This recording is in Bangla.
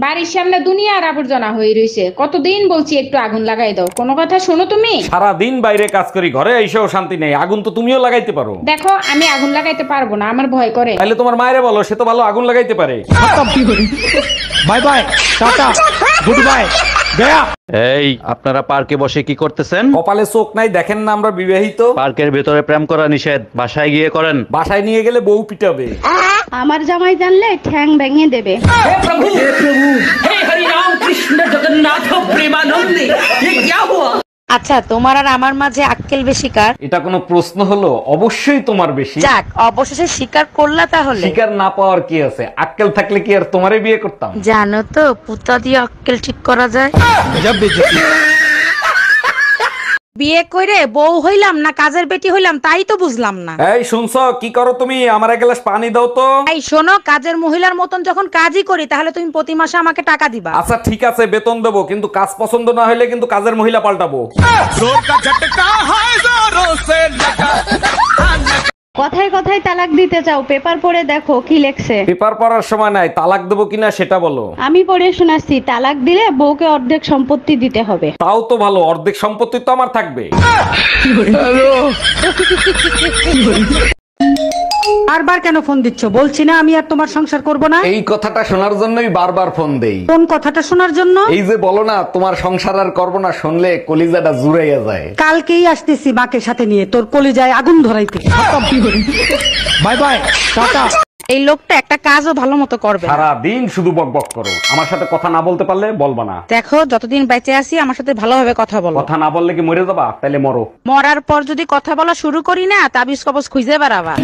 বাড়ির সামনে দুনিয়ার আবর্জনা হয়ে রয়েছে, কতদিন বলছি একটু আগুন লাগাই দাও, কোনো কথা শোনো তুমি? সারা দিন বাইরে কাজ করি, ঘরে এসেও শান্তি নেই। আগুন তো তুমিও লাগাইতে পারো। দেখো আমি আগুন লাগাইতে পারবো না, আমার ভয় করে। তাহলে তোমার মায়েরে বলো, সে তো ভালো আগুন লাগাইতে পারে। Bye bye, tata, good bye, Gaya. এই আপনারা পার্কে বসে কি করতেছেন? কপালে চোখ নাই দেখেন না আমরা বিবাহিত? পার্কের ভেতরে প্রেম করা নিষেধ, বাসায় গিয়ে করেন। বাসায় নিয়ে গেলে বউ পিটাবে। আমার জামাই জানলে ঠ্যাং ভেঙে দেবে। আচ্ছা, তোমার আর আমার মাঝে আক্কেল বেশি কার? এটা কোনো প্রশ্ন হলো? অবশ্যই তোমার বেশি। যাক, অবশেষে স্বীকার করলা তাহলে। শিকার না পাওয়ার কি আছে? আক্কেল থাকলে কি আর তোমারে বিয়ে করতাম? জানো তো পুতা দিয়ে আক্কেল ঠিক করা যায়। বিয়ে করে বউ হইলাম না কাজের বেটি হইলাম তাই তো বুঝলাম না। এই শুনছো, কি করো তুমি? আমার এক গ্লাস পানি দাও তো। এই শোনো, কাজের মহিলার মতন যখন কাজই করি তাহলে তুমি প্রতি মাসে আমাকে টাকা দিবা। আচ্ছা ঠিক আছে, বেতন দেবো, কিন্তু কাজ পছন্দ না হলে কিন্তু কাজের মহিলা পাল্টাবো। কথায় কথায় তালাক দিতে চাও, পেপার পড়ে দেখো কি লেখছে। পেপার পড়ার সময় নাই, তালাক দেবো কিনা সেটা বলো। আমি পড়ে শোনাচ্ছি, তালাক দিলে বউকে অর্ধেক সম্পত্তি দিতে হবে। তাও তো ভালো, অর্ধেক সম্পত্তি তো আমার থাকবে। বারবার কেন ফোন দিচ্ছ? বলছি না আমি আর তোমার সংসার করব না। এই কথাটা শোনার জন্যই বারবার ফোন দেই। কোন কথাটা শোনার জন্য? এই যে বলো না তোমার সংসার আর করবো না, শুনলে কলিজাটা জুড়াইয়া যায়। কালকেই আসতেছি মাকে সাথে নিয়ে তোর কলিজায় আগুন ধরাইতে। Bye bye, tata. এই লোকটা একটা কাজও ভালো মতো করবে না। সারা দিন শুধু বক বক করো, আমার সাথে কথা না বলতে পারলে বলবা না। দেখো, যতদিন বেঁচে আছি আমার সাথে ভালোভাবে কথা বলো। কথা না বললে কি মরে যাবা? তাইলে মরো। মরার পর যদি কথা বলা শুরু করি না, তাবিজ কবজ খুঁজে বেড়াবা।